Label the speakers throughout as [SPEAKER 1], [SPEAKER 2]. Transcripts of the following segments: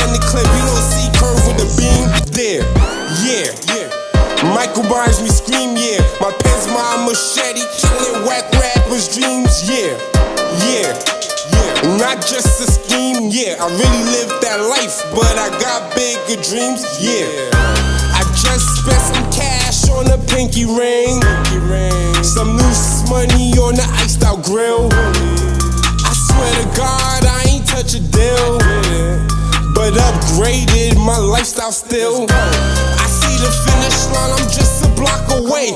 [SPEAKER 1] extended clip. You don't see curve with the beam. There, yeah. Michael buys me scream, yeah. My pen's my machete, killing whack rappers' dreams, yeah. Not just a scheme, yeah. I really lived that life, but I got bigger dreams, yeah. I just spent some cash on a pinky ring, some loose money on the iced out grill. I swear to God, I ain't touch a deal, but upgraded my lifestyle still. I see the finish line, I'm just a block away.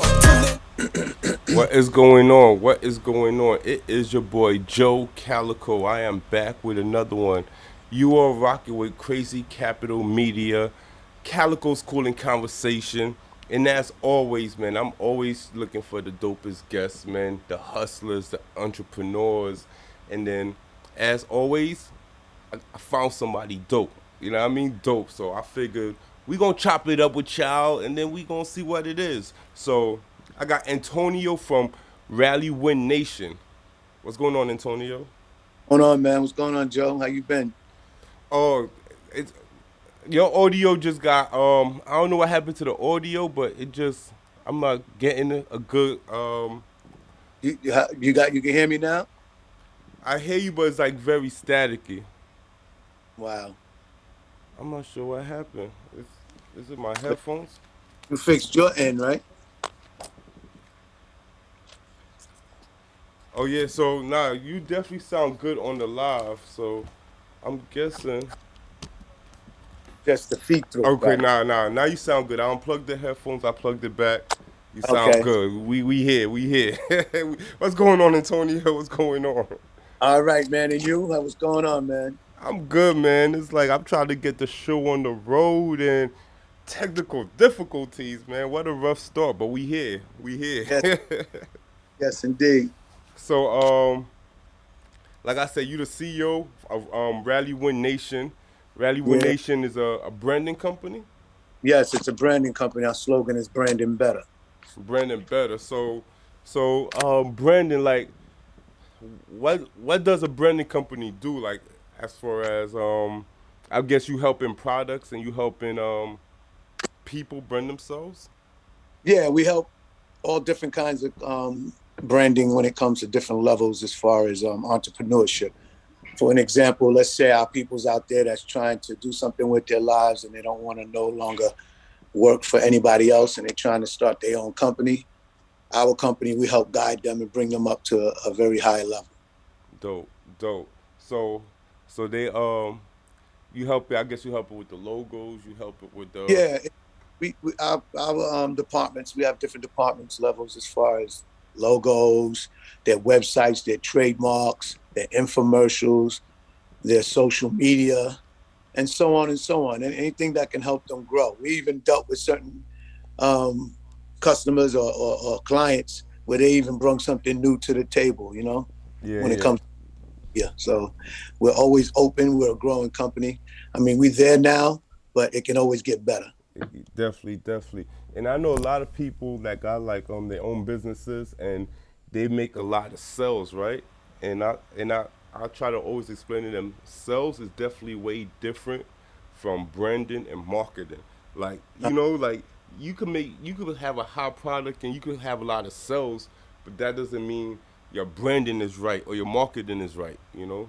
[SPEAKER 2] What is going on? What is going on? It is your boy Joe Calico. I am back with another one. You are rocking with Crazy Capital Media, Calico's Cool and Conversation. And as always, man, I'm always looking for the dopest guests, man, the hustlers, the entrepreneurs. And then, as always, I found somebody dope. You know what I mean? Dope. So I figured we going to chop it up with y'all, and then we going to see what it is. So I got Antoneyo from RallyWin Nation. What's going on, Antoneyo?
[SPEAKER 3] What's going on, man? What's going on, Joe? How you been?
[SPEAKER 2] Oh, your audio just got, I don't know what happened to the audio, but I'm not getting a good,
[SPEAKER 3] You can hear me now?
[SPEAKER 2] I hear you, but it's like very staticky.
[SPEAKER 3] Wow.
[SPEAKER 2] I'm not sure what happened. Is it my headphones?
[SPEAKER 3] You fixed your end, right?
[SPEAKER 2] Oh yeah, so you definitely sound good on the live, so I'm guessing.
[SPEAKER 3] Just the feed through.
[SPEAKER 2] Okay,
[SPEAKER 3] right?
[SPEAKER 2] now you sound good. I unplugged the headphones, I plugged it back. You sound good. We here. What's going on, Antonio? What's going on?
[SPEAKER 3] All right, man. And you? What's going on, man?
[SPEAKER 2] I'm good, man. It's like I'm trying to get the show on the road and technical difficulties, man. What a rough start, but we here.
[SPEAKER 3] Yes, yes indeed.
[SPEAKER 2] So, like I said, you the CEO of RallyWin Nation. RallyWin Nation is a branding company?
[SPEAKER 3] Yes, it's a branding company. Our slogan is branding better.
[SPEAKER 2] Branding better. So branding, like, what does a branding company do? Like, as far as, I guess you helping products and you helping people brand themselves?
[SPEAKER 3] Yeah, we help all different kinds of branding when it comes to different levels as far as entrepreneurship. For an example, let's say our people's out there that's trying to do something with their lives and they don't want to no longer work for anybody else and they're trying to start their own company. Our company, we help guide them and bring them up to a very high level.
[SPEAKER 2] Dope. So they you help it. I guess you help it with the logos. You help it with the
[SPEAKER 3] our departments. We have different departments levels as far as logos, their websites, their trademarks, their infomercials, their social media, and so on and so on. And anything that can help them grow. We even dealt with certain customers or clients where they even brought something new to the table, you know, when it comes. Yeah, so we're always open. We're a growing company. I mean, we're there now, but it can always get better.
[SPEAKER 2] Definitely. And I know a lot of people that got like their own businesses and they make a lot of sales, right? And I try to always explain to them, sales is definitely way different from branding and marketing. Like, you know, like you could have a high product and you could have a lot of sales, but that doesn't mean your branding is right or your marketing is right, you know?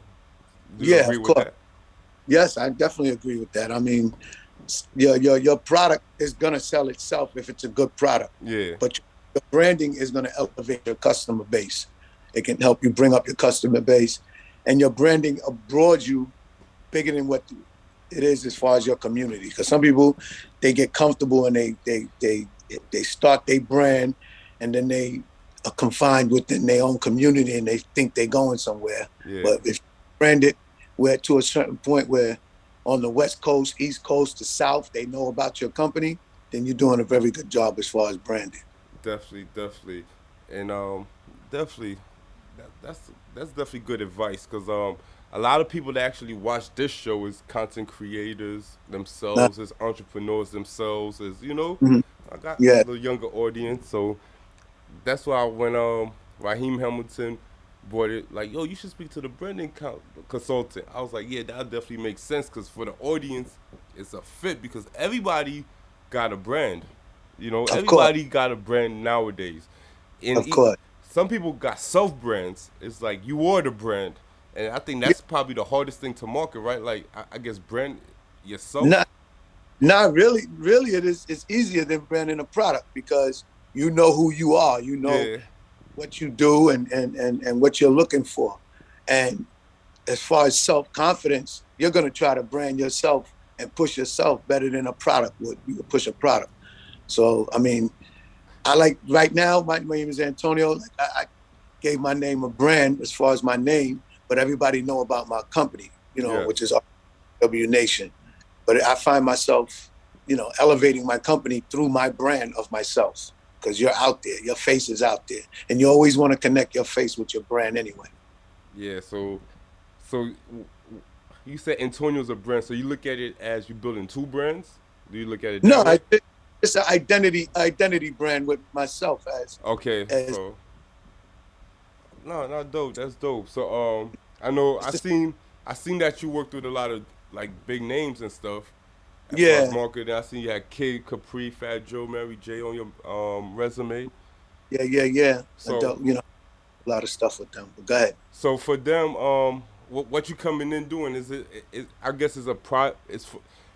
[SPEAKER 2] Do you agree with that?
[SPEAKER 3] Yes, I definitely agree with that. I mean, your product is gonna sell itself if it's a good product.
[SPEAKER 2] Yeah.
[SPEAKER 3] But your branding is gonna elevate your customer base. It can help you bring up your customer base, and your branding abroad you bigger than what it is as far as your community. Because some people, they get comfortable and they start their brand, and then they are confined within their own community and they think they're going somewhere.
[SPEAKER 2] Yeah.
[SPEAKER 3] But if you brand it, we're to a certain point where on the West Coast, East Coast, the South, they know about your company, then you're doing a very good job as far as branding.
[SPEAKER 2] Definitely. And definitely, that's definitely good advice because a lot of people that actually watch this show is content creators themselves, as entrepreneurs themselves, as, you know, I got a little younger audience. So that's why when Raheem Hamilton brought it like, yo, you should speak to the branding consultant. I was like, yeah, that definitely makes sense because for the audience, it's a fit because everybody got a brand. You know,
[SPEAKER 3] Of course,
[SPEAKER 2] everybody got a brand nowadays. And
[SPEAKER 3] of course.
[SPEAKER 2] some people got self brands. It's like you are the brand. And I think
[SPEAKER 3] Yeah,
[SPEAKER 2] that's probably the hardest thing to market, right? Like, I guess brand yourself.
[SPEAKER 3] not not really. Really, it is. It's easier than branding a product because you know who you are. You know
[SPEAKER 2] Yeah,
[SPEAKER 3] what you do and what you're looking for. And as far as self-confidence, you're going to try to brand yourself and push yourself better than a product would. You could push a product. So, I mean, I like right now, my name is Antonio. Like I gave my name a brand as far as my name, but everybody know about my company,
[SPEAKER 2] yeah.
[SPEAKER 3] which is W Nation. But I find myself, elevating my company through my brand of myself because you're out there, your face is out there, and you always want to connect your face with your brand anyway.
[SPEAKER 2] Yeah, so you said Antonio's a brand, so you look at it as you building two brands? Do you look at it
[SPEAKER 3] No,
[SPEAKER 2] that way?
[SPEAKER 3] it's an identity brand with myself
[SPEAKER 2] Okay,
[SPEAKER 3] as
[SPEAKER 2] so no, not dope. That's dope. So I know I seen that you worked with a lot of like big names and stuff as far as
[SPEAKER 3] yeah,
[SPEAKER 2] marketing. I seen you had Kid Capri, Fat Joe, Mary J on your resume.
[SPEAKER 3] yeah. I
[SPEAKER 2] So
[SPEAKER 3] don't, a lot of stuff with them. But go ahead.
[SPEAKER 2] so for them, what you coming in doing? I guess it's a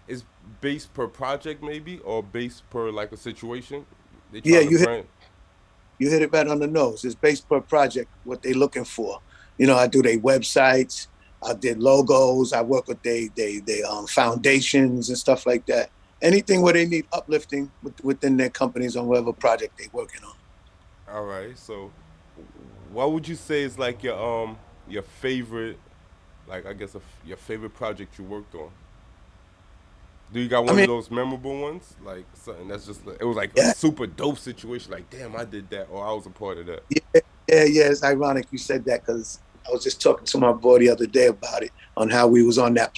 [SPEAKER 2] it's based per project maybe or based per like a situation. They
[SPEAKER 3] Yeah,
[SPEAKER 2] trying to brand.
[SPEAKER 3] you hit it right on the nose. It's based per project, what they looking for. I do their websites, I did logos, I work with they foundations and stuff like that. Anything where they need uplifting within their companies on whatever project they working on.
[SPEAKER 2] All right. So what would you say is like your favorite like I guess your favorite project you worked on? Do you got
[SPEAKER 3] I
[SPEAKER 2] one of
[SPEAKER 3] mean,
[SPEAKER 2] those memorable ones? Like something that's just it was like a
[SPEAKER 3] yeah,
[SPEAKER 2] super dope situation. Like damn, I did that or I was a part of that.
[SPEAKER 3] yeah. It's ironic you said that because I was just talking to my boy the other day about it on how we was on that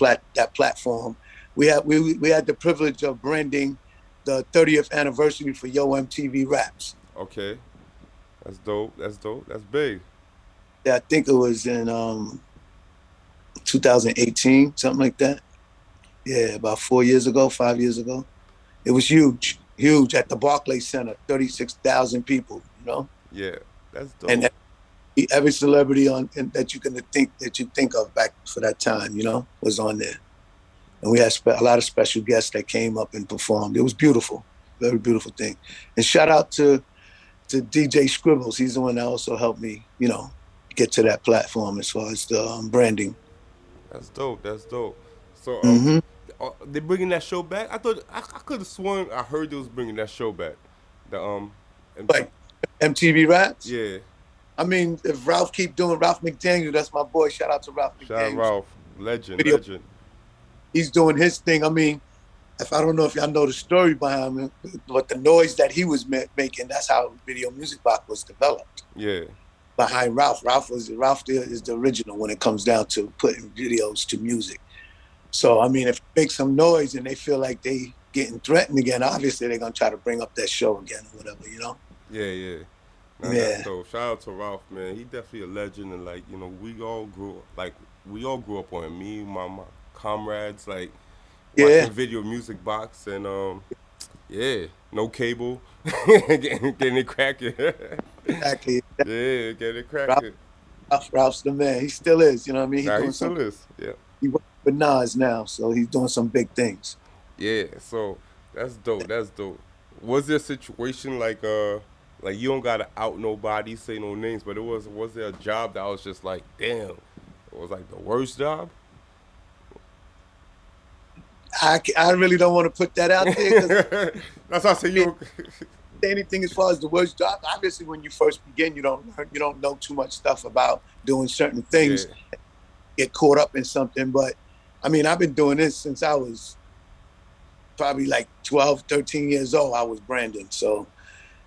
[SPEAKER 3] platform. We had the privilege of branding the 30th anniversary for Yo MTV Raps.
[SPEAKER 2] Okay, that's dope. That's dope. That's big.
[SPEAKER 3] Yeah, I think it was in 2018, something like that. Yeah, about 4 years ago, 5 years ago. It was huge at the Barclays Center, 36,000 people,
[SPEAKER 2] Yeah, that's
[SPEAKER 3] and
[SPEAKER 2] dope.
[SPEAKER 3] every celebrity that you think of back for that time, was on there. And we had a lot of special guests that came up and performed. It was beautiful, very beautiful thing. And shout out to DJ Scribbles. He's the one that also helped me, get to that platform as far as the branding.
[SPEAKER 2] That's dope. That's dope. So
[SPEAKER 3] Hmm.
[SPEAKER 2] they bringing that show back? I thought I could have sworn I heard they was bringing that show back. The MT,
[SPEAKER 3] Like MTV Raps.
[SPEAKER 2] yeah.
[SPEAKER 3] I mean, if Ralph keep doing Ralph McDaniel, that's my boy. Shout out to Ralph
[SPEAKER 2] Shout out
[SPEAKER 3] McDaniel.
[SPEAKER 2] Ralph, legend,
[SPEAKER 3] Video,
[SPEAKER 2] legend.
[SPEAKER 3] he's doing his thing. I mean, if I don't know if y'all know the story behind him, but the noise that he was making, that's how Video Music Box was developed.
[SPEAKER 2] Yeah,
[SPEAKER 3] Behind Ralph, Ralph is the original when it comes down to putting videos to music. So I mean, if it makes some noise and they feel like they getting threatened again, obviously they're gonna try to bring up that show again or whatever.
[SPEAKER 2] yeah. Nah, that's
[SPEAKER 3] Yeah,
[SPEAKER 2] dope. Shout out to Ralph, man. He definitely a legend, and like we all grew up on him. Me, my comrades, like
[SPEAKER 3] yeah,
[SPEAKER 2] watching Video Music Box, and yeah, no cable, getting it cracking.
[SPEAKER 3] exactly.
[SPEAKER 2] Yeah, getting it
[SPEAKER 3] Ralph,
[SPEAKER 2] cracking.
[SPEAKER 3] Ralph's the man. He still is. You know what I mean? He's
[SPEAKER 2] Nah, he
[SPEAKER 3] doing
[SPEAKER 2] still
[SPEAKER 3] some.
[SPEAKER 2] is. Yeah,
[SPEAKER 3] He works with Nas now, so he's doing some big things.
[SPEAKER 2] yeah. So that's dope. That's dope. Was there a situation like you don't gotta out nobody, say no names, but was there a job that was just like, damn, it was like the worst job?
[SPEAKER 3] I really don't want to put that out there because
[SPEAKER 2] That's how I say you.
[SPEAKER 3] anything as far as the worst job. Obviously, when you first begin, you don't know too much stuff about doing certain
[SPEAKER 2] Yeah.
[SPEAKER 3] things. Get caught up in something, but I mean, I've been doing this since I was probably like 12, 13 years old. I was branding, so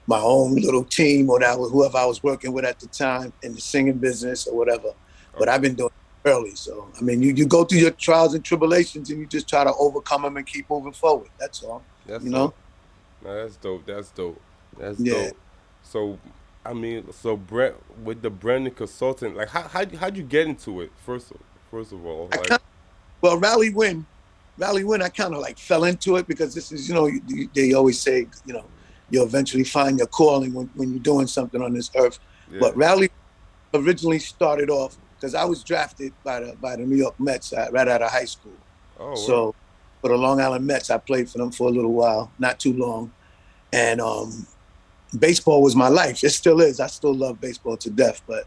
[SPEAKER 3] my own little team or whoever I was working with at the time in the singing business or whatever. But I've
[SPEAKER 2] Okay.
[SPEAKER 3] been doing it early, so I mean, you go through your trials and tribulations and you just try to overcome them and keep moving forward. That's all,
[SPEAKER 2] That's
[SPEAKER 3] you
[SPEAKER 2] dope.
[SPEAKER 3] know.
[SPEAKER 2] No, that's dope. That's dope. That's
[SPEAKER 3] Yeah.
[SPEAKER 2] dope. So, I mean, so Brent with the branding consultant, like how'd you get into it first of all,
[SPEAKER 3] I
[SPEAKER 2] like
[SPEAKER 3] kind well, RallyWin, I kind of like fell into it because this is, they always say, you'll eventually find your calling when you're doing something on this earth.
[SPEAKER 2] yeah.
[SPEAKER 3] But Rally originally started off because I was drafted by the New York Mets right out of high school.
[SPEAKER 2] Oh,
[SPEAKER 3] So for the Long Island Mets, I played for them for a little while, not too long. And baseball was my life. It still is. I still love baseball to death. But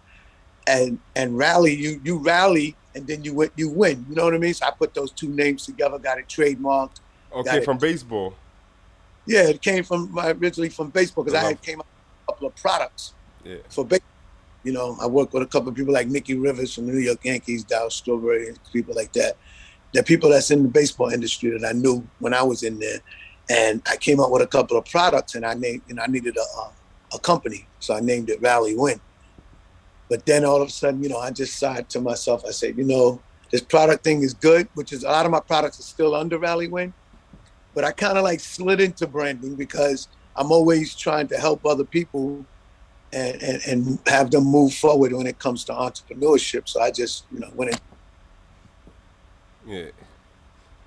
[SPEAKER 3] and rally, you rally, and then you win. You know what I mean? So I put those two names together, got it trademarked.
[SPEAKER 2] okay, from baseball.
[SPEAKER 3] Yeah, it came from originally from baseball because I had came up with a couple of products for baseball. I worked with a couple of people like Mickey Rivers from the New York Yankees, Dow Strawberry, and people like that. They're people that's in the baseball industry that I knew when I was in there. And I came up with a couple of products, and I needed a company, so I named it RallyWin. But then all of a sudden, I just sighed to myself. I said, this product thing is good, which is a lot of my products are still under RallyWin. But I kind of like slid into branding because I'm always trying to help other people and have them move forward when it comes to entrepreneurship. So I just, went in.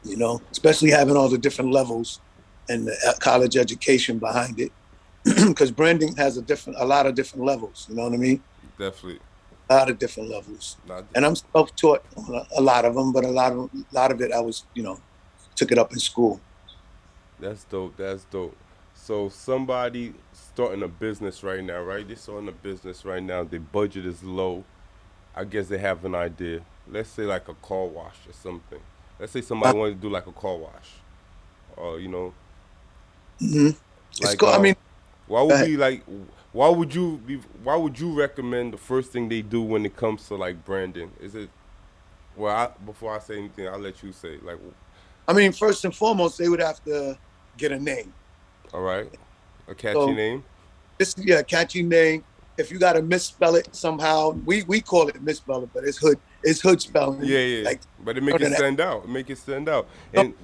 [SPEAKER 2] Yeah.
[SPEAKER 3] Especially having all the different levels and the college education behind it, because branding has a lot of different levels. You know what I mean?
[SPEAKER 2] Definitely.
[SPEAKER 3] A lot of different levels. And I'm self-taught on a lot of them, but a lot of it I was, took it up in school.
[SPEAKER 2] That's dope. That's dope. So somebody starting a business right now, right? They're starting a business right now. Their budget is low. I guess they have an idea. Let's say like a car wash or something. Let's say somebody wanted to do like a car wash, or
[SPEAKER 3] Mm-hmm.
[SPEAKER 2] like
[SPEAKER 3] cool.
[SPEAKER 2] why would you recommend the first thing they do when it comes to like branding? Is it before I say anything, I'll let you say like.
[SPEAKER 3] First and foremost, they would have to get a name.
[SPEAKER 2] All right, a catchy name.
[SPEAKER 3] A catchy name. If you got to misspell it somehow, we call it misspell it, but it's hood spelling.
[SPEAKER 2] Yeah. But it make it stand out. And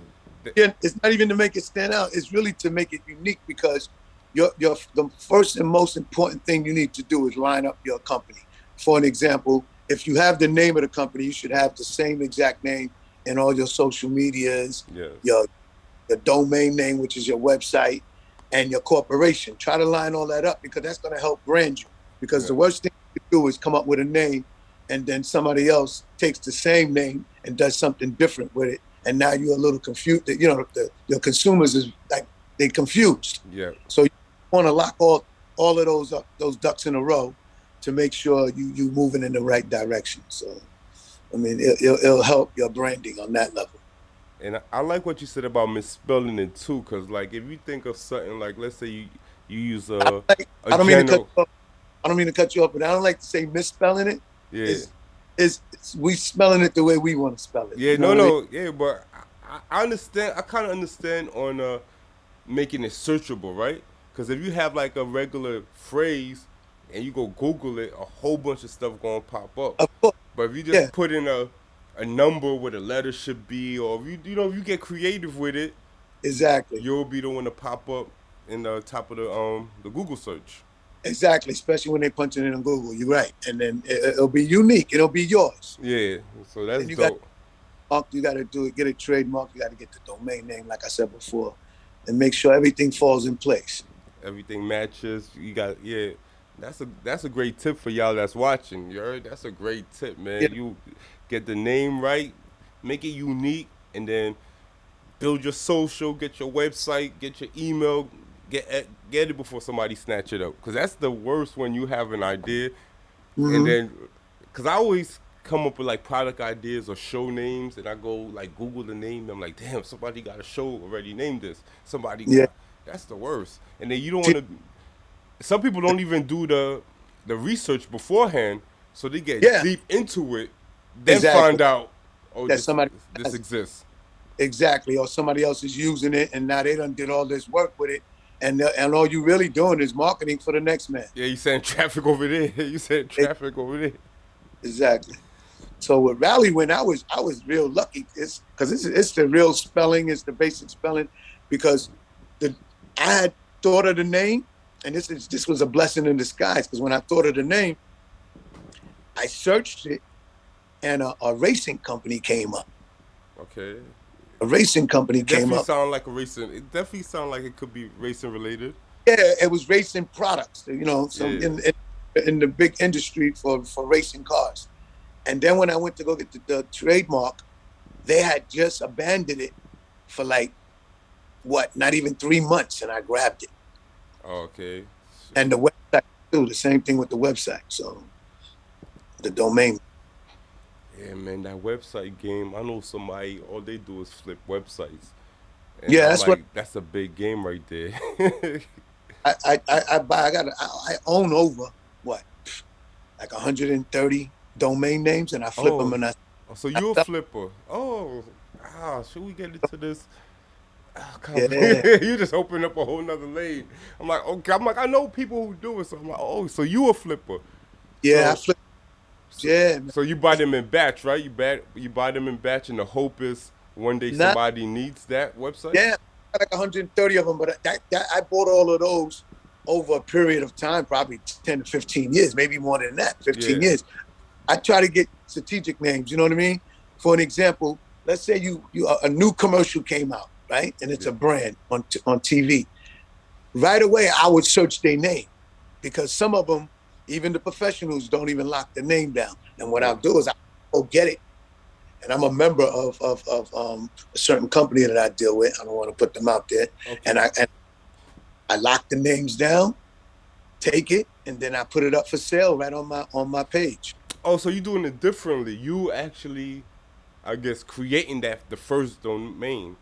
[SPEAKER 3] it's not even to make it stand out. It's really to make it unique because the first and most important thing you need to do is line up your company. For an example, if you have the name of the company, you should have the same exact name in all your social medias, your domain name, which is your website, and your corporation. Try to line all that up because that's going to help brand you. Because the worst thing you do is come up with a name and then somebody else takes the same name and does something different with it. And now you're a little confused. Your consumers is like, they confused.
[SPEAKER 2] Yeah.
[SPEAKER 3] So you want to lock all of those ducks in a row to make sure you moving in the right direction. So, it'll help your branding on that level.
[SPEAKER 2] And I like what you said about misspelling it too, because like if you think of something like, let's say you use I don't
[SPEAKER 3] mean to cut you off, but I don't like to say misspelling it.
[SPEAKER 2] Yeah.
[SPEAKER 3] It's we spelling it the way we want to spell it.
[SPEAKER 2] Yeah, no, yeah, but I understand. I kind of understand on making it searchable, right? Because if you have like a regular phrase and you go Google it, a whole bunch of stuff gonna pop up.
[SPEAKER 3] Of course.
[SPEAKER 2] But if you just put in a number where the letter should be, or if you get creative with it,
[SPEAKER 3] exactly,
[SPEAKER 2] you'll be the one to pop up in the top of the Google search.
[SPEAKER 3] Exactly, especially when they punch it in on Google. You're right, and then it'll be unique. It'll be yours.
[SPEAKER 2] Yeah, so that's
[SPEAKER 3] dope. You got to do it. Get it trademarked. You got to get the domain name, like I said before, and make sure everything falls in place.
[SPEAKER 2] Everything matches. You got That's a great tip for y'all that's watching. You heard? That's a great tip, man.
[SPEAKER 3] Yeah.
[SPEAKER 2] You get the name right, make it unique, and then build your social, get your website, get your email, get it before somebody snatch it up. Because that's the worst when you have an idea, and then, because I always come up with like product ideas or show names, and I go like Google the name, and I'm like, damn, somebody got a show already named this. That's the worst. And then you don't want to. Some people don't even do the research beforehand, so they get deep into it, then find out, that this exists.
[SPEAKER 3] Exactly, or somebody else is using it, and now they done did all this work with it, and all you really doing is marketing for the next man.
[SPEAKER 2] Yeah, you send traffic over there. Over there.
[SPEAKER 3] Exactly. So with RallyWin, I was real lucky, because it's the real spelling, it's the basic spelling, because I had thought of the name. and this was a blessing in disguise, because when I thought of the name, I searched it, and a racing company came up.
[SPEAKER 2] Okay.
[SPEAKER 3] A racing company came up.
[SPEAKER 2] It definitely sound like it could be racing related.
[SPEAKER 3] Yeah, it was racing products, so
[SPEAKER 2] Yeah.
[SPEAKER 3] in the big industry for racing cars. And then when I went to go get the trademark, they had just abandoned it for like, not even 3 months, and I grabbed it.
[SPEAKER 2] Oh, okay.
[SPEAKER 3] And the website too, the same thing with the website. So the domain.
[SPEAKER 2] Yeah, man, that website game. I know somebody. All they do is flip websites. And
[SPEAKER 3] Yeah,
[SPEAKER 2] I'm
[SPEAKER 3] that's
[SPEAKER 2] like, that's a big game right there.
[SPEAKER 3] I own over like 130 domain names, and I flip them, and
[SPEAKER 2] So you're a flipper. Should we get into this?
[SPEAKER 3] yeah.
[SPEAKER 2] You just open up a whole nother lane. I'm like, okay. I'm like, I know people who do it. So I'm like, oh, so you a flipper?
[SPEAKER 3] Yeah,
[SPEAKER 2] So,
[SPEAKER 3] I flip. Yeah,
[SPEAKER 2] So you buy them in batch, right? You buy them in batch, and the hope is one day somebody needs that website.
[SPEAKER 3] Yeah, I got like 130 of them, but that I bought all of those over a period of time, probably 10 to 15 years, maybe more than that, 15 years. I try to get strategic names, you know what I mean? For an example, let's say a new commercial came out, right? And it's a brand on TV. Right away, I would search their name, because some of them, even the professionals, don't even lock the name down. And what I'll do is I'll go get it. And I'm a member of a certain company that I deal with. I don't want to put them out there. Okay. And I lock the names down, take it, and then I put it up for sale right on my page.
[SPEAKER 2] Oh, so you're doing it differently. You actually, I guess, creating the first domain.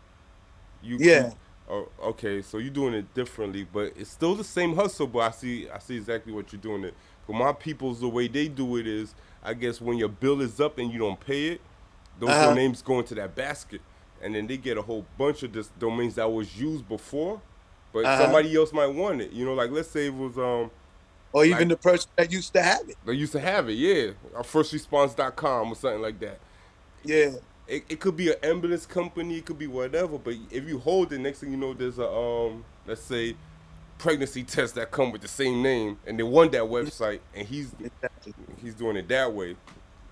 [SPEAKER 2] Okay, so you're doing it differently, but it's still the same hustle. But I see exactly what you're doing. But my people's, the way they do it is, I guess, when your bill is up and you don't pay it, those domains go into that basket, and then they get a whole bunch of this domains that was used before, but somebody else might want it. Like let's say it was
[SPEAKER 3] or even the person that used to have it.
[SPEAKER 2] They used to have it, yeah. Or firstresponse.com or something like that.
[SPEAKER 3] Yeah.
[SPEAKER 2] It could be an ambulance company, it could be whatever, but if you hold it, next thing you know, there's a let's say pregnancy test that come with the same name, and they want that website, and he's doing it that way.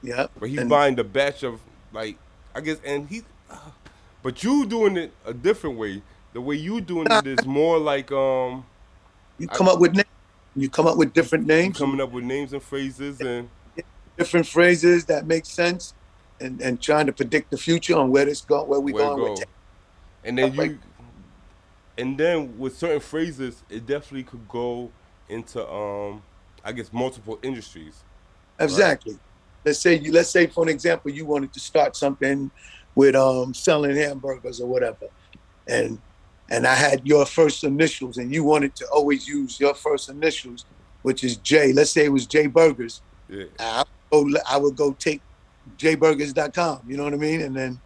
[SPEAKER 3] Yeah.
[SPEAKER 2] But he's buying the batch of, like, I guess, and but you doing it a different way. The way you doing it is more like you
[SPEAKER 3] come up with names. You come up with different names.
[SPEAKER 2] Coming up with names and phrases and
[SPEAKER 3] different phrases that make sense, and trying to predict the future on where we going with it.
[SPEAKER 2] And then and then with certain phrases, it definitely could go into I guess multiple industries.
[SPEAKER 3] Exactly. Right? Let's say for an example, you wanted to start something with selling hamburgers or whatever, and I had your first initials, and you wanted to always use your first initials, which is J. Let's say it was J Burgers.
[SPEAKER 2] Yeah.
[SPEAKER 3] I would go take jburgers.com. You know what I mean? And then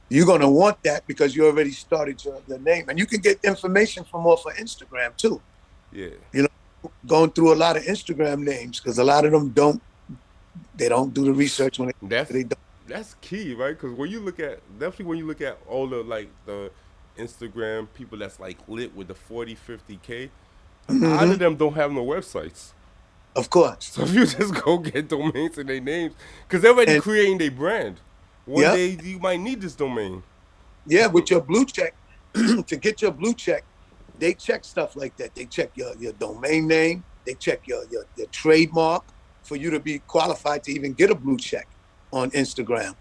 [SPEAKER 3] you're gonna want that because you already started your name, and you can get information from off of Instagram too.
[SPEAKER 2] Yeah.
[SPEAKER 3] Going through a lot of Instagram names, because a lot of them don't do the research when they don't.
[SPEAKER 2] That's key, right? Because when you look at all the Instagram people that's like lit with the 40, 50K, a lot of them don't have no websites.
[SPEAKER 3] Of course.
[SPEAKER 2] So if you just go get domains and their names, because they're already creating their brand. One day you might need this domain. Yeah,
[SPEAKER 3] with your blue check, to get your blue check, they check stuff like that. They check your domain name. They check your trademark for you to be qualified to even get a blue check on Instagram.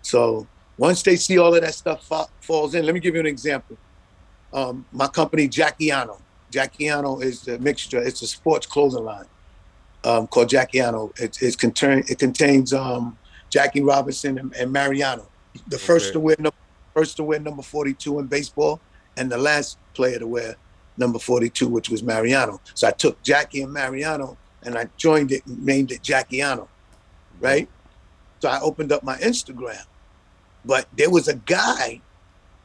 [SPEAKER 3] So once they see all of that stuff falls in, let me give you an example. My company, Jackiano. Jackiano is the mixture. It's a sports clothing line called Jackiano. It contains Jackie Robinson and Mariano. The first to wear number 42 in baseball, and the last player to wear number 42, which was Mariano. So I took Jackie and Mariano and I joined it and named it Jackiano, right? So I opened up my Instagram. But there was a guy,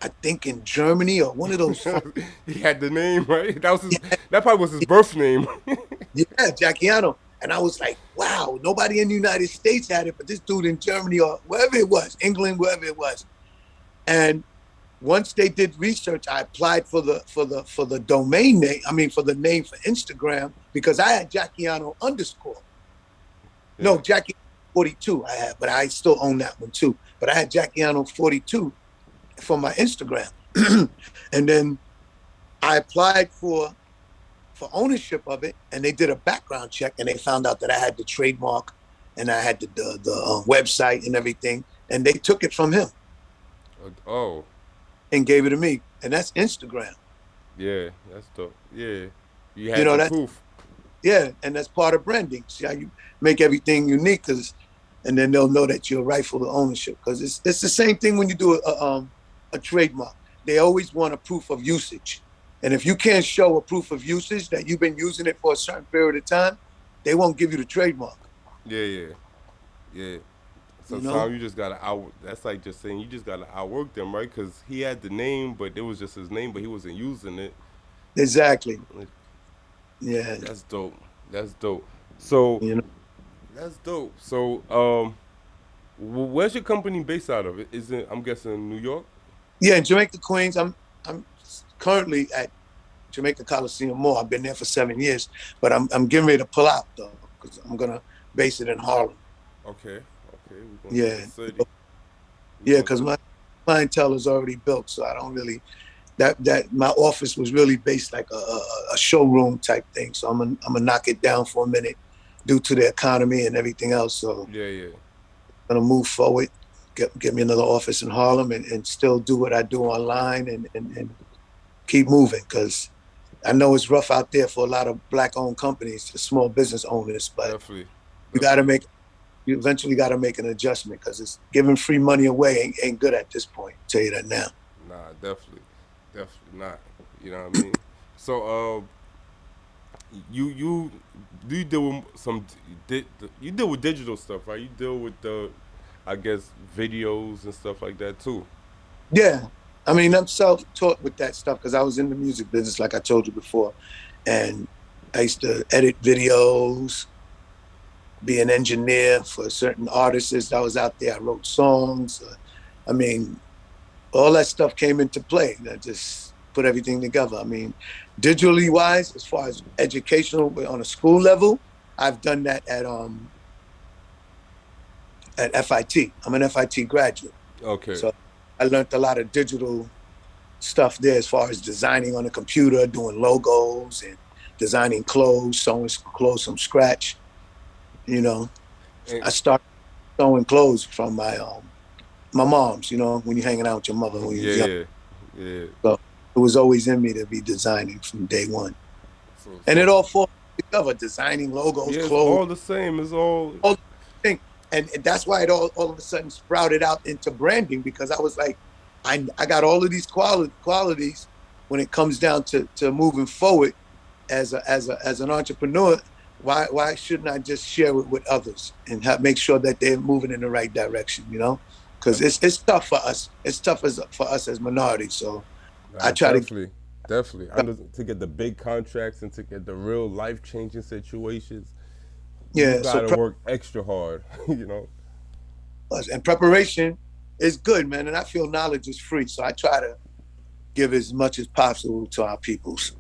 [SPEAKER 3] I think in Germany or one of those.
[SPEAKER 2] He had the name, right? That probably was his birth name.
[SPEAKER 3] Yeah, Jackiano. And I was like, wow, nobody in the United States had it, but this dude in Germany or wherever it was, England, wherever it was. And once they did research, I applied for the domain name. I mean, for the name for Instagram, because I had Jackiano _ No, Jackie 42 I had, but I still own that one too. But I had Jackiano 42 for my Instagram. And then I applied for ownership of it, and they did a background check, and they found out that I had the trademark and I had the website and everything, and they took it from him.
[SPEAKER 2] Oh.
[SPEAKER 3] And gave it to me, and that's Instagram.
[SPEAKER 2] Yeah, that's dope. Yeah, you had the proof.
[SPEAKER 3] Yeah, and that's part of branding. See how you make everything unique, and then they'll know that you're rightful ownership. Because it's the same thing when you do a trademark. They always want a proof of usage, and if you can't show a proof of usage that you've been using it for a certain period of time, they won't give you the trademark.
[SPEAKER 2] Yeah. Sometimes you just gotta that's like just saying you just gotta outwork them, right? Because he had the name, but it was just his name, but he wasn't using it.
[SPEAKER 3] Exactly. Yeah.
[SPEAKER 2] That's dope. So that's dope. So where's your company based out of? Is it, I'm guessing, New York?
[SPEAKER 3] Yeah, in Jamaica, Queens. I'm currently at Jamaica Coliseum Mall. I've been there for 7 years, but I'm getting ready to pull out though, because I'm gonna base it in Harlem.
[SPEAKER 2] Okay.
[SPEAKER 3] Yeah, because my clientele is already built, so I don't really. That my office was really based like a showroom type thing. So I'm gonna knock it down for a minute, due to the economy and everything else. So
[SPEAKER 2] I'm
[SPEAKER 3] gonna move forward, get me another office in Harlem, and still do what I do online and keep moving, because I know it's rough out there for a lot of Black-owned companies, small business owners, but
[SPEAKER 2] definitely.
[SPEAKER 3] You eventually got to make an adjustment, because it's giving free money away ain't good at this point. I'll tell you that now.
[SPEAKER 2] Nah, definitely not. You know what I mean? So, you deal with you deal with digital stuff, right? You deal with I guess, videos and stuff like that too.
[SPEAKER 3] Yeah, I mean, I'm self-taught with that stuff because I was in the music business, like I told you before, and I used to edit videos, be an engineer for certain artists. I was out there. I wrote songs. I mean, all that stuff came into play. I just put everything together. I mean, digitally wise, as far as educational on a school level, I've done that at FIT. I'm an FIT graduate.
[SPEAKER 2] Okay.
[SPEAKER 3] So I learned a lot of digital stuff there, as far as designing on the computer, doing logos and designing clothes, sewing clothes from scratch. You know, I started sewing clothes from my mom's, you know, when you're hanging out with your mother when you're young.
[SPEAKER 2] Yeah.
[SPEAKER 3] So it was always in me to be designing from day one. And it all falls together, designing logos,
[SPEAKER 2] clothes.
[SPEAKER 3] All
[SPEAKER 2] the same. It's all
[SPEAKER 3] the thing. And that's why it all of a sudden sprouted out into branding, because I was like, I got all of these qualities when it comes down to moving forward as an entrepreneur. Why shouldn't I just share it with others and make sure that they're moving in the right direction, you know? Because it's tough for us. It's tough for us as minorities. So I try
[SPEAKER 2] definitely to get the big contracts and to get the real life-changing situations.
[SPEAKER 3] Yeah,
[SPEAKER 2] you gotta work extra hard, you know.
[SPEAKER 3] And preparation is good, man. And I feel knowledge is free, so I try to give as much as possible to our peoples.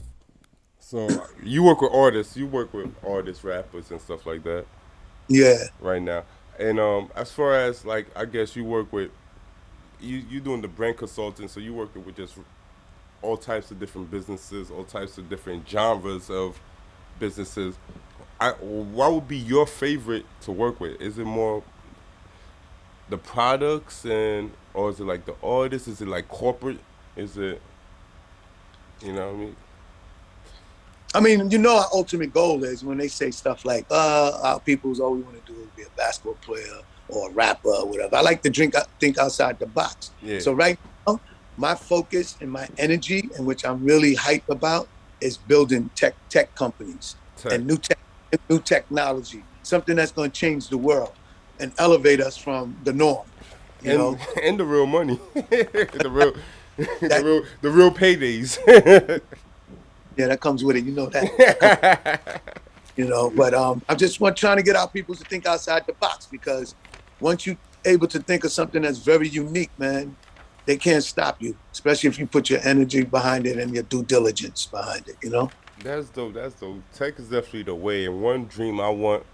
[SPEAKER 2] So you work with artists. You work with artists, rappers, and stuff like that.
[SPEAKER 3] Yeah.
[SPEAKER 2] Right now, and as far as like, I guess you work with you doing the brand consulting. So you working with just all types of different businesses, all types of different genres of businesses. What would be your favorite to work with? Is it more the products or is it like the artists? Is it like corporate? Is it, you know what I mean?
[SPEAKER 3] I mean, you know, our ultimate goal is when they say stuff like, our people's all we want to do is be a basketball player or a rapper or whatever. I like to think outside the box.
[SPEAKER 2] Yeah.
[SPEAKER 3] So right now, my focus and my energy, and which I'm really hyped about, is building tech companies and new technology, something that's going to change the world and elevate us from the norm. You know?
[SPEAKER 2] And the real money, the real paydays.
[SPEAKER 3] Yeah, that comes with it. You know that. You know, but I'm just trying to get our people to think outside the box, because once you're able to think of something that's very unique, man, they can't stop you, especially if you put your energy behind it and your due diligence behind it, you know?
[SPEAKER 2] That's dope. That's dope. Tech is definitely the way. And one dream I want.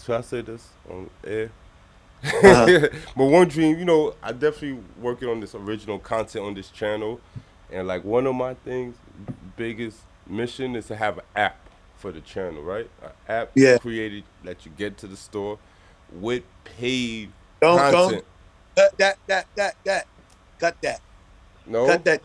[SPEAKER 2] Should I say this on air?
[SPEAKER 3] Uh-huh.
[SPEAKER 2] But one dream, you know, I definitely working on this original content on this channel, and like one of my things, biggest mission is to have an app for the channel, right? An app
[SPEAKER 3] Yeah.
[SPEAKER 2] created that you get to the store with paid
[SPEAKER 3] Don't
[SPEAKER 2] content.
[SPEAKER 3] cut that. Cut that.
[SPEAKER 2] No.
[SPEAKER 3] Cut that.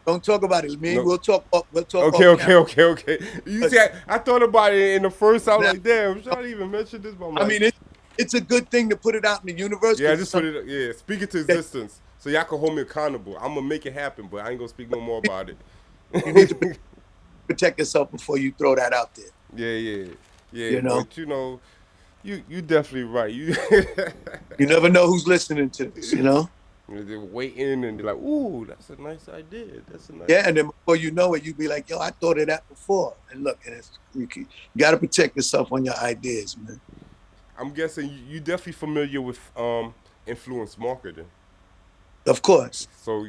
[SPEAKER 3] Don't talk about it. Me,
[SPEAKER 2] No.
[SPEAKER 3] we'll talk. We'll talk.
[SPEAKER 2] Okay,
[SPEAKER 3] off
[SPEAKER 2] okay,
[SPEAKER 3] camera.
[SPEAKER 2] okay. You see, I thought about it in the first. I was
[SPEAKER 3] Now-
[SPEAKER 2] like, damn, should I even mention this? But I'm
[SPEAKER 3] I
[SPEAKER 2] like,
[SPEAKER 3] mean, it's a good thing to put it out in the universe.
[SPEAKER 2] yeah, I
[SPEAKER 3] 'cause
[SPEAKER 2] just
[SPEAKER 3] it's
[SPEAKER 2] put it. Yeah, speak it to existence, so y'all can hold me accountable. I'm gonna make it happen, but I ain't gonna speak no more about it.
[SPEAKER 3] you need to protect yourself before you throw that out there.
[SPEAKER 2] Yeah.
[SPEAKER 3] You know?
[SPEAKER 2] But you know, you definitely right. You
[SPEAKER 3] You never know who's listening to this, you know?
[SPEAKER 2] they're waiting and they're like, ooh, that's a nice idea. That's a nice.
[SPEAKER 3] Yeah, and then before you know it, you be like, yo, I thought of that before. And look, and you got to protect yourself on your ideas, man.
[SPEAKER 2] I'm guessing you definitely familiar with influence marketing.
[SPEAKER 3] Of course.
[SPEAKER 2] So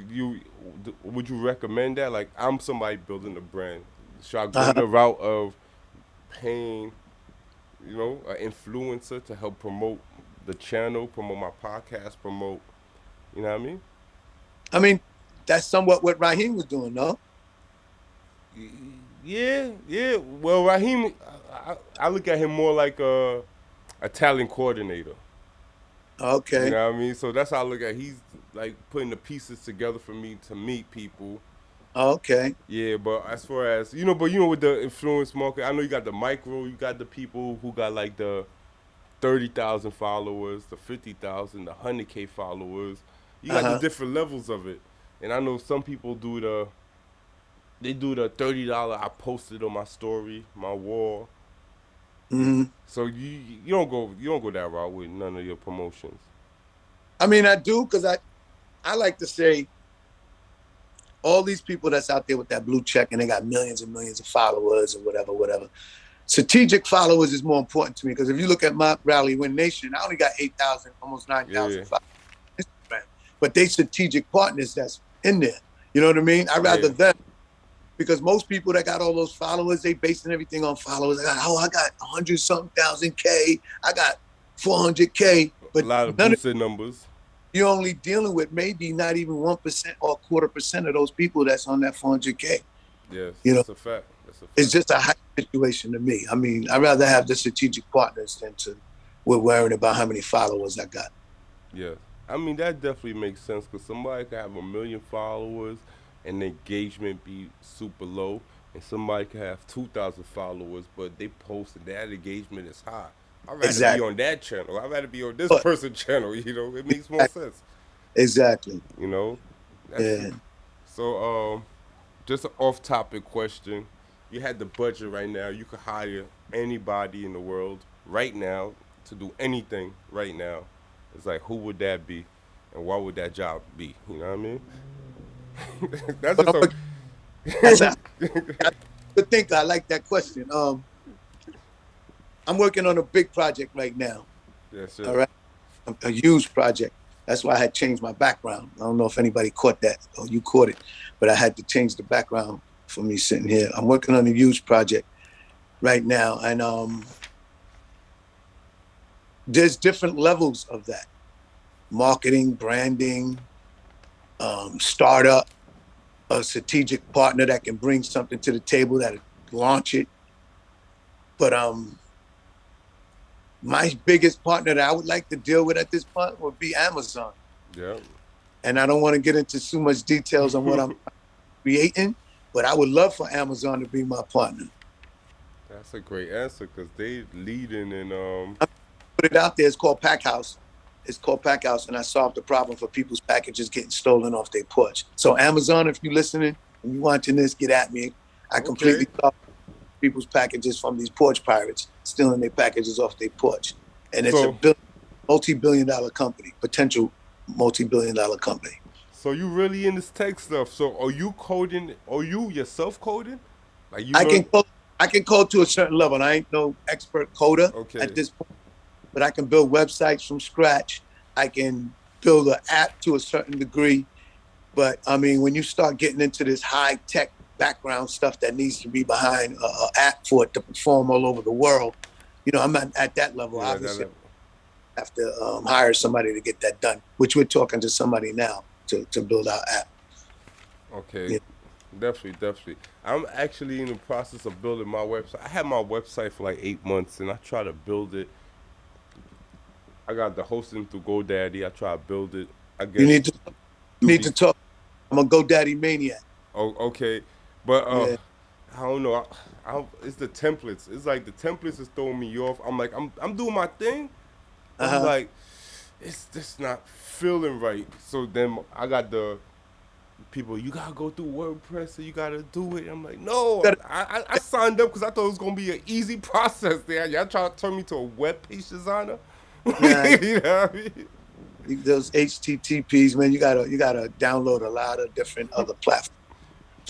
[SPEAKER 2] would you recommend that? Like, I'm somebody building a brand. Should I go the route of paying, you know, an influencer to help promote the channel, promote my podcast, promote, you know what I mean?
[SPEAKER 3] I mean, that's somewhat what Raheem was doing, no?
[SPEAKER 2] Yeah. Well, Raheem, I look at him more like a talent coordinator.
[SPEAKER 3] Okay.
[SPEAKER 2] You know what I mean? So that's how I look at it. He's like putting the pieces together for me to meet people.
[SPEAKER 3] Okay.
[SPEAKER 2] Yeah, but as far as, you know, with the influence market, I know you got the micro, you got the people who got like the 30,000 followers, the 50,000, the 100K followers. You got the different levels of it. And I know some people do the $30, I posted on my story, my wall.
[SPEAKER 3] Mm-hmm.
[SPEAKER 2] So you don't go that route with none of your promotions.
[SPEAKER 3] I mean, I do, because I like to say, all these people that's out there with that blue check and they got millions and millions of followers or whatever. Strategic followers is more important to me, because if you look at my RallyWin Nation, I only got 8,000, almost 9,000 followers on Instagram. But they strategic partners that's in there. You know what I mean? I'd rather them, because most people that got all those followers, they basing everything on followers. I got 100-something thousand K. I got 400K. But
[SPEAKER 2] a lot of boosted numbers.
[SPEAKER 3] You're only dealing with maybe not even 1% or 0.25% of those people that's on that 400K.
[SPEAKER 2] Yes,
[SPEAKER 3] you know,
[SPEAKER 2] that's a fact.
[SPEAKER 3] It's just a hype situation to me. I mean, I'd rather have the strategic partners than we're worrying about how many followers I got.
[SPEAKER 2] Yeah. I mean, that definitely makes sense, because somebody could have 1 million followers and the engagement be super low, and somebody could have 2,000 followers, but they post and that engagement is high. I'd rather be on that channel. I'd rather be on this person's channel, you know? It makes more sense.
[SPEAKER 3] Exactly.
[SPEAKER 2] You know? So, just an off-topic question. You had the budget right now. You could hire anybody in the world right now to do anything right now. It's like, who would that be? And what would that job be? You know what I mean? That's just
[SPEAKER 3] good think. I like that question. I'm working on a big project right now.
[SPEAKER 2] Yes, sir.
[SPEAKER 3] All right, a huge project. That's why I had changed my background. I don't know if anybody caught that or you caught it, but I had to change the background for me sitting here. I'm working on a huge project right now, and there's different levels of that: marketing, branding, startup, a strategic partner that can bring something to the table that launch it. But my biggest partner that I would like to deal with at this point would be Amazon.
[SPEAKER 2] Yeah.
[SPEAKER 3] And I don't want to get into too much details on what I'm creating, but I would love for Amazon to be my partner.
[SPEAKER 2] That's a great answer, because they leading in
[SPEAKER 3] Put it out there. It's called Pack House. It's called Pack House, and I solved the problem for people's packages getting stolen off their porch. So Amazon, if you're listening and you watching this, get at me. I completely solved people's packages from these porch pirates stealing their packages off their porch. And it's a multi-billion-dollar company, potential multi-billion-dollar company.
[SPEAKER 2] So you really in this tech stuff. So are you coding? Are you yourself coding? Like
[SPEAKER 3] I can code to a certain level. I ain't no expert coder at this point, but I can build websites from scratch. I can build an app to a certain degree. But I mean, when you start getting into this high tech background stuff that needs to be behind a app for it to perform all over the world, I'm not at that level.
[SPEAKER 2] Yeah,
[SPEAKER 3] Obviously, I have to hire somebody to get that done, which we're talking to somebody now to build our app.
[SPEAKER 2] okay.
[SPEAKER 3] Yeah.
[SPEAKER 2] Definitely. I'm actually in the process of building my website. I had my website for like 8 months, and I try to build it. I got the hosting through GoDaddy. I try to build it. I guess
[SPEAKER 3] You need to talk. I'm a GoDaddy maniac.
[SPEAKER 2] Oh, okay, but
[SPEAKER 3] Yeah.
[SPEAKER 2] I don't know. It's the templates. It's like the templates is throwing me off. I'm like, I'm doing my thing. I'm like, it's just not feeling right. So then I got the people. You gotta go through WordPress. And you gotta do it. I'm like, no. I signed up because I thought it was gonna be an easy process. There, y'all trying to turn me to a web page designer.
[SPEAKER 3] Nah,
[SPEAKER 2] You know what I mean?
[SPEAKER 3] those HTTPs, man, you gotta download a lot of different other platforms,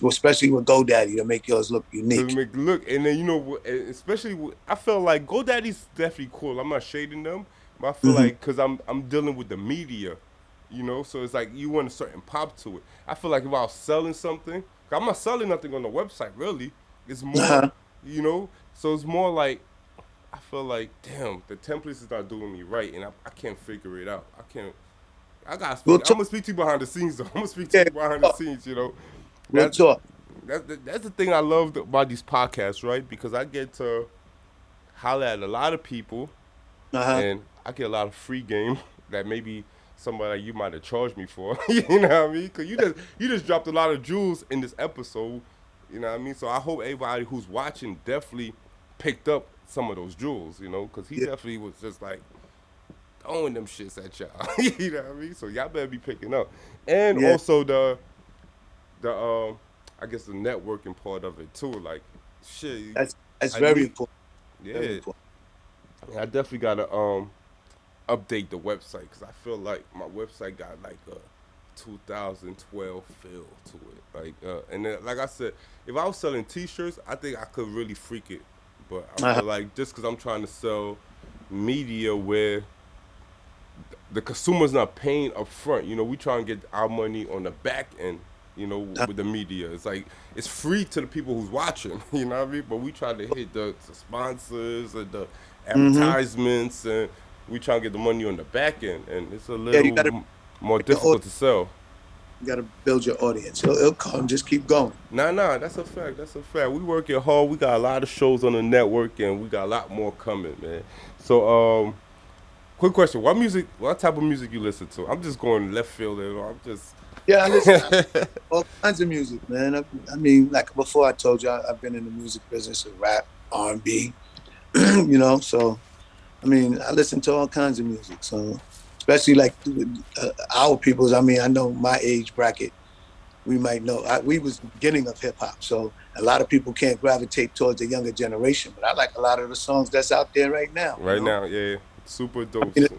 [SPEAKER 3] especially with GoDaddy, to make yours look unique.
[SPEAKER 2] To make look, and then especially I feel like GoDaddy's definitely cool. I'm not shading them, but I feel like because I'm dealing with the media, so it's like you want a certain pop to it. I feel like if I was selling something, 'cause I'm not selling nothing on the website really. It's more, so it's more like I feel like damn, the templates is not doing me right, and I can't figure it out. I gotta speak. I'm gonna speak to you behind the scenes though. I'm gonna speak to you behind the scenes.
[SPEAKER 3] We'll talk.
[SPEAKER 2] That's the thing I love about these podcasts, right? Because I get to holler at a lot of people, and I get a lot of free game that maybe somebody you might have charged me for. You know what I mean? Because you just dropped a lot of jewels in this episode. You know what I mean? So I hope everybody who's watching definitely picked up some of those jewels. Because he definitely was just like throwing them shits at y'all. You know what I mean? So y'all better be picking up, and also the I guess the networking part of it too. Like, shit.
[SPEAKER 3] That's very important.
[SPEAKER 2] Yeah.
[SPEAKER 3] Very important.
[SPEAKER 2] I definitely gotta update the website because I feel like my website got like a 2012 feel to it. Like, and then, like I said, if I was selling T-shirts, I think I could really freak it. But I feel like just because I'm trying to sell media where the consumer's not paying up front, we try and get our money on the back end. With the media, it's like it's free to the people who's watching. You know what I mean? But we try to hit the sponsors and the advertisements, and we try to get the money on the back end, and it's a little more difficult to sell.
[SPEAKER 3] You gotta build your audience. It'll come. Just keep going.
[SPEAKER 2] Nah, that's a fact. That's a fact. We working hard. We got a lot of shows on the network, and we got a lot more coming, man. So, quick question: What type of music you listen to? I'm just going left field. I'm just.
[SPEAKER 3] Yeah, I listen to all kinds of music, man. I mean, like before I told you, I've been in the music business of rap, R&B, so, I mean, I listen to all kinds of music. So, especially like our people's, I mean, I know my age bracket, we might know, we was the beginning of hip hop. So a lot of people can't gravitate towards the younger generation, but I like a lot of the songs that's out there right now.
[SPEAKER 2] Right now, yeah. Super dope.
[SPEAKER 3] I mean,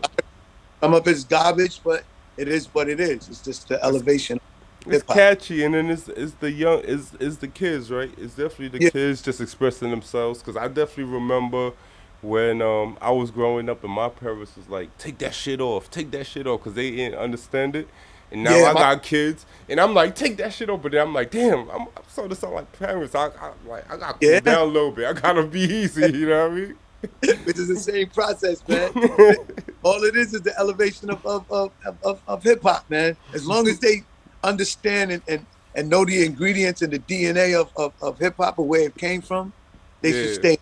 [SPEAKER 3] some of it's garbage, but it is what it is. It's just the elevation.
[SPEAKER 2] It's catchy, and then it's the young, is the kids, right? It's definitely the kids just expressing themselves. Because I definitely remember when I was growing up, and my parents was like, "Take that shit off, because they didn't understand it." And now I got kids, and I'm like, "Take that shit off," but then I'm like, "Damn, I'm starting to sound like parents." I got to cool down a little bit. I gotta be easy, you know what I mean?
[SPEAKER 3] Which is the same process, man. All it is the elevation of hip hop, man. As long as they understand and know the ingredients and the DNA of hip hop and where it came from, they should stay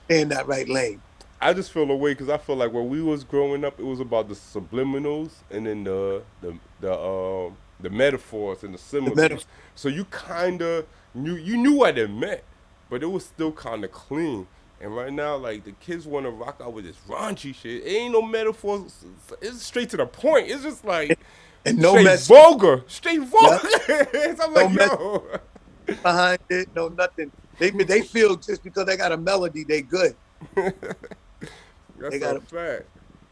[SPEAKER 3] in that right lane.
[SPEAKER 2] I just feel away because I feel like when we was growing up, it was about the subliminals and then the metaphors and the symbols. So you kind of knew what it meant, but it was still kind of clean. And right now, like, the kids want to rock out with this raunchy shit. It ain't no metaphors. It's straight to the point. It's just like
[SPEAKER 3] and no
[SPEAKER 2] vulgar. Straight vulgar. Yeah. So I'm like, yo.
[SPEAKER 3] Behind it, no nothing. They feel just because they got a melody, they good.
[SPEAKER 2] That's a fact.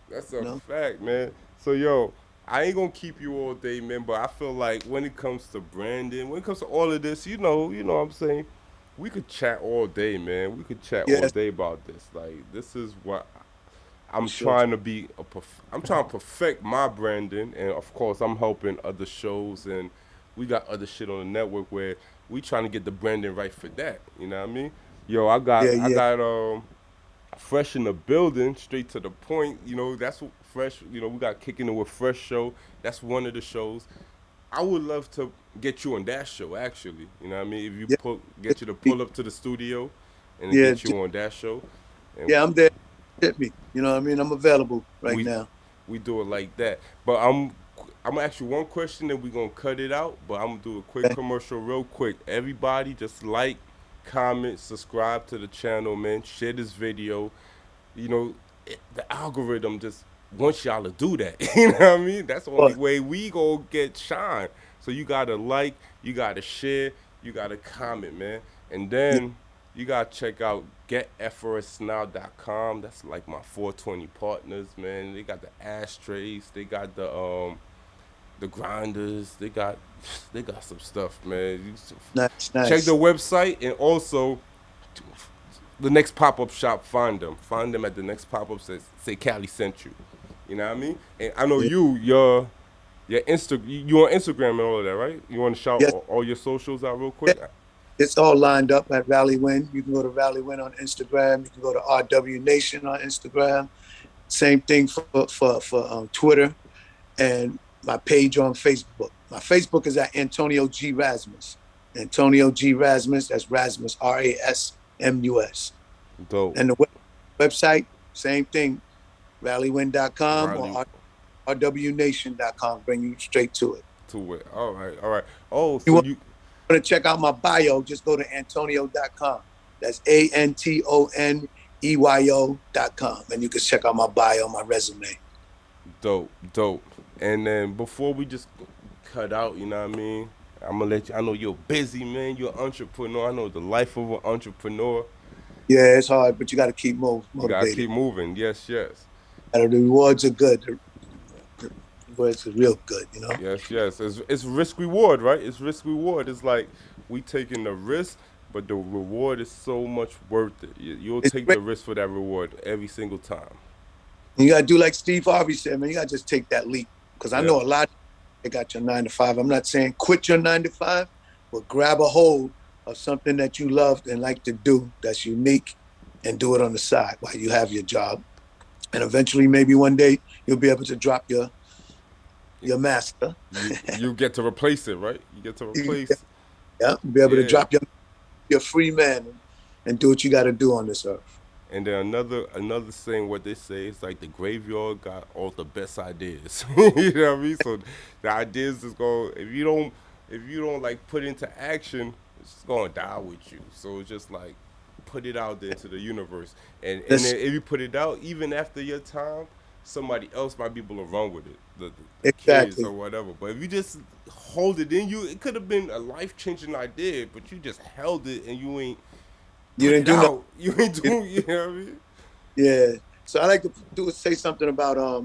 [SPEAKER 2] That's a fact, man. So, yo, I ain't going to keep you all day, man, but I feel like when it comes to branding, when it comes to all of this, you know what I'm saying? We could chat all day, man. We could chat all day about this. Like, this is what I'm trying to be. I'm trying to perfect my branding, and of course, I'm helping other shows, and we got other shit on the network where we trying to get the branding right for that. You know what I mean? Yo, I got Fresh in the building, straight to the point. You know, that's what Fresh. You know, we got Kicking It with Fresh show. That's one of the shows. I would love to get you on that show, actually. You know what I mean? If you get you to pull up to the studio and then get you on that show. And
[SPEAKER 3] I'm there. Hit me. You know what I mean? I'm available now.
[SPEAKER 2] We do it like that. But I'm gonna ask you one question and we're gonna cut it out. But I'm gonna do a quick commercial real quick. Everybody just like, comment, subscribe to the channel, man. Share this video. You know, the algorithm just wants y'all to do that. You know what I mean? That's the only way we gonna get shine. So you gotta like, you gotta share, you gotta comment, man. And then you gotta check out getfrsnow.com. That's like my 420 partners, man. They got the ashtrays, they got the grinders, they got some stuff, man.
[SPEAKER 3] Nice.
[SPEAKER 2] Check the website, and also the next pop-up shop, find them at the next pop-up, say Cali sent you. You know what I mean? And I know you're on Instagram and all of that, right? You want to shout all your socials out real quick?
[SPEAKER 3] It's all lined up at RallyWin. You can go to RallyWin on Instagram. You can go to RW Nation on Instagram. Same thing for Twitter, and my page on Facebook. My Facebook is at Antoneyo G. Rasmus. Antoneyo G. Rasmus. That's Rasmus, RASMUS.
[SPEAKER 2] Dope.
[SPEAKER 3] And the website, same thing, RallyWin.com or RWNation.com. Bring you straight to it.
[SPEAKER 2] All right. Oh, so you
[SPEAKER 3] want to check out my bio, just go to Antoneyo.com. That's ANTONEYO.com. And you can check out my bio, my resume.
[SPEAKER 2] Dope. And then before we just cut out, you know what I mean? I'm gonna let you. I know you're busy, man. You're an entrepreneur. I know the life of an entrepreneur.
[SPEAKER 3] Yeah, it's hard, but you got to keep motivated.
[SPEAKER 2] You gotta keep moving. Yes.
[SPEAKER 3] And the rewards are good. The rewards are real good, you know.
[SPEAKER 2] Yes. It's risk reward, right? It's risk reward. It's like we taking the risk, but the reward is so much worth it. You'll take the risk for that reward every single time.
[SPEAKER 3] You gotta do like Steve Harvey said, man. You gotta just take that leap. Because I know a lot. They got your 9 to 5. I'm not saying quit your 9 to 5, but grab a hold of something that you love and like to do that's unique, and do it on the side while you have your job. And eventually, maybe one day, you'll be able to drop your master.
[SPEAKER 2] You get to replace it, right? You get to replace.
[SPEAKER 3] Yeah, be able to drop your free man and do what you got to do on this earth.
[SPEAKER 2] And then another saying, what they say is like the graveyard got all the best ideas. You know what I mean? So the ideas is going, if you don't like put into action, it's just gonna die with you. So it's just like put it out there into the universe. And then if you put it out, even after your time, somebody else might be able to run with it. The kids or whatever. But if you just hold it in you, it could have been a life-changing idea, but you just held it and you didn't do no. You ain't doing. You know what I mean?
[SPEAKER 3] Yeah. So I like to say something about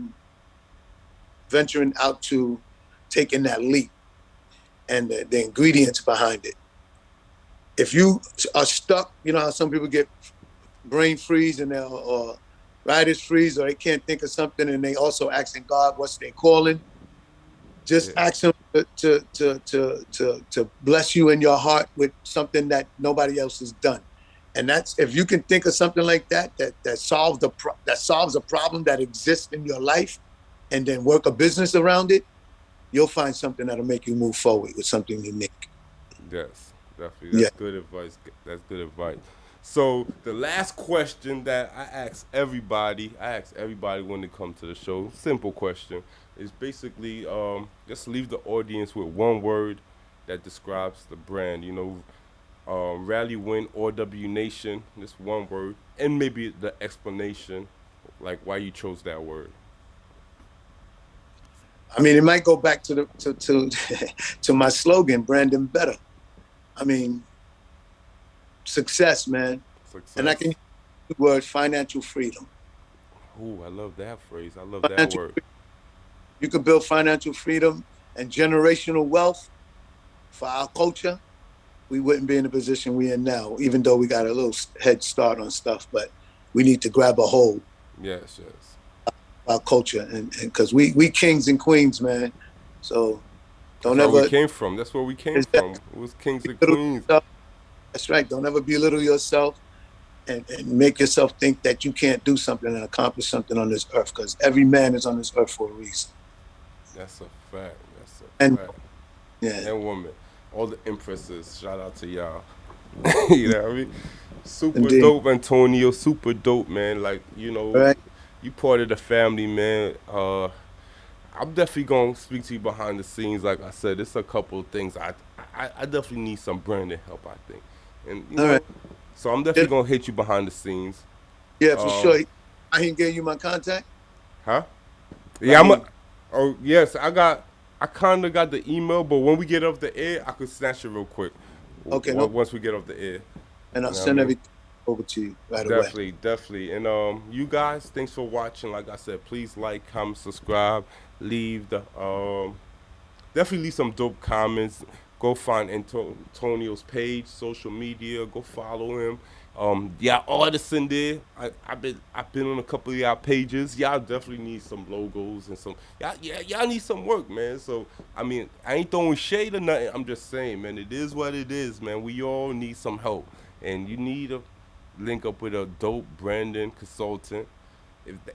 [SPEAKER 3] venturing out to taking that leap and the ingredients behind it. If you are stuck, you know how some people get brain freeze or writer's freeze, or they can't think of something, and they also asking God what's their calling. Just ask Him to bless you in your heart with something that nobody else has done. And that's, if you can think of something like that solves a problem that exists in your life, and then work a business around it, you'll find something that'll make you move forward with something unique.
[SPEAKER 2] Yes, definitely. That's good advice. That's good advice. So the last question that I ask everybody when they come to the show, simple question, is basically just leave the audience with one word that describes the brand. You know, RallyWin, RW Nation, just one word, and maybe the explanation, like why you chose that word.
[SPEAKER 3] I mean, it might go back to to my slogan, Brandon Better. I mean, success, man. Success. And I can use the word financial freedom.
[SPEAKER 2] Ooh, I love that phrase. I love that word.
[SPEAKER 3] You could build financial freedom and generational wealth for our culture. We wouldn't be in the position we're in now, even though we got a little head start on stuff, but we need to grab a hold.
[SPEAKER 2] Yes.
[SPEAKER 3] Our culture, and because we kings and queens, man. So Don't
[SPEAKER 2] That's where
[SPEAKER 3] ever.
[SPEAKER 2] we came from. That's where we came
[SPEAKER 3] Is
[SPEAKER 2] from.
[SPEAKER 3] that-
[SPEAKER 2] It was kings and
[SPEAKER 3] belittle
[SPEAKER 2] queens.
[SPEAKER 3] yourself. That's right. Don't ever belittle yourself and make yourself think that you can't do something and accomplish something on this earth, because every man is on this earth for a reason.
[SPEAKER 2] That's a fact. That's a
[SPEAKER 3] And
[SPEAKER 2] fact.
[SPEAKER 3] yeah,
[SPEAKER 2] And women. All the empresses. Shout out to y'all. You know what I mean? Super
[SPEAKER 3] Indeed.
[SPEAKER 2] dope, Antonio. Super dope, man. Like, you know,
[SPEAKER 3] Right.
[SPEAKER 2] you part of the family, man. I'm definitely gonna speak to you behind the scenes. Like I said, it's a couple of things. I definitely need some branding help, I think. And you
[SPEAKER 3] All
[SPEAKER 2] know,
[SPEAKER 3] right.
[SPEAKER 2] so I'm definitely
[SPEAKER 3] Yeah.
[SPEAKER 2] gonna hit you behind the scenes.
[SPEAKER 3] Yeah, for sure. I ain't gave you my contact.
[SPEAKER 2] Huh? Yeah,
[SPEAKER 3] mean-
[SPEAKER 2] oh yes, I kinda got the email, but when we get off the air, I could snatch it real quick.
[SPEAKER 3] Okay, no.
[SPEAKER 2] Once we get off the air.
[SPEAKER 3] And I'll
[SPEAKER 2] Yeah, I
[SPEAKER 3] send
[SPEAKER 2] mean-
[SPEAKER 3] everything over to you right away.
[SPEAKER 2] Definitely. And you guys, thanks for watching. Like I said, please like, comment, subscribe, leave the definitely leave some dope comments. Go find Antonio's page, social media, go follow him. Y'all artists in there. I've been on a couple of y'all pages. Y'all definitely need some logos and some y'all need some work, man. So I mean, I ain't throwing shade or nothing. I'm just saying, man, it is what it is, man. We all need some help. And you need to link up with a dope branding consultant.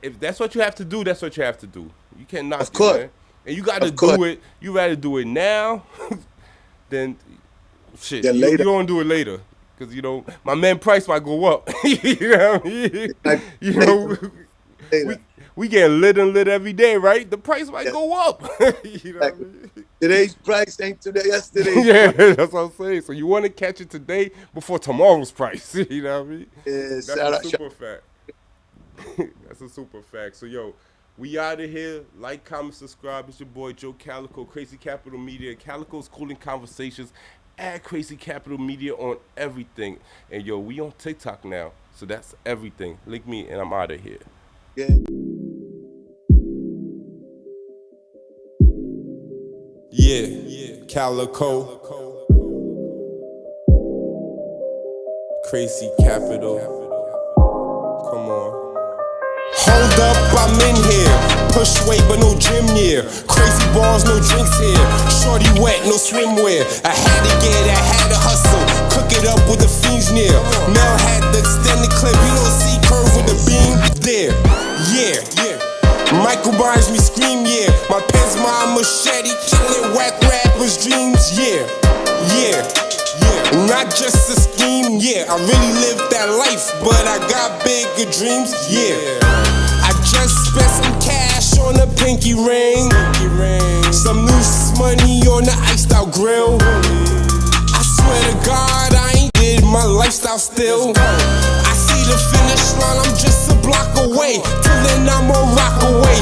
[SPEAKER 2] If that's what you have to do, that's what you have to do. You can't knock
[SPEAKER 3] Of course.
[SPEAKER 2] it, man. And you got to
[SPEAKER 3] Of course.
[SPEAKER 2] do it. You rather do it now than shit.
[SPEAKER 3] Then
[SPEAKER 2] You
[SPEAKER 3] later.
[SPEAKER 2] don't do it later. Because, you know, my man price might go up. You know what I mean?
[SPEAKER 3] Like,
[SPEAKER 2] You know,
[SPEAKER 3] later.
[SPEAKER 2] we getting lit and lit every day, right? The price might
[SPEAKER 3] Yeah.
[SPEAKER 2] go up. You know what I mean?
[SPEAKER 3] Today's price ain't today. Yesterday's
[SPEAKER 2] Yeah, that's what I'm saying. So you want to catch it today before tomorrow's price. You know what I mean?
[SPEAKER 3] price.
[SPEAKER 2] That's a super fact. That's a super fact. So, yo, we out of here. Like, comment, subscribe. It's your boy, Joe Calico, Crazy Capital Media. Calico's Cooling Conversations. Add Crazy Capital Media on everything. And, yo, we on TikTok now. So that's everything. Link me, and I'm out of here.
[SPEAKER 3] Yeah.
[SPEAKER 2] Yeah, Calico. Crazy Capital. Come on.
[SPEAKER 1] Hold up, I'm in here. Push weight, but no gym near. Crazy balls, no drinks here. Shorty wet, no swimwear. I had to hustle. Cook it up with the fiends near. Mel had the extended clip. You don't see curve with the beam there. Yeah. Michael buys me scream, yeah. My pen's my machete, killing whack rappers' dreams, yeah. Not just a scheme, yeah. I really lived that life, but I got bigger dreams, yeah. I just spent some cash on a pinky ring, some loose money on the iced out grill. I swear to God, I ain't did my lifestyle still. I see the finish line, I'm just a block away. Till then I'm a rock away.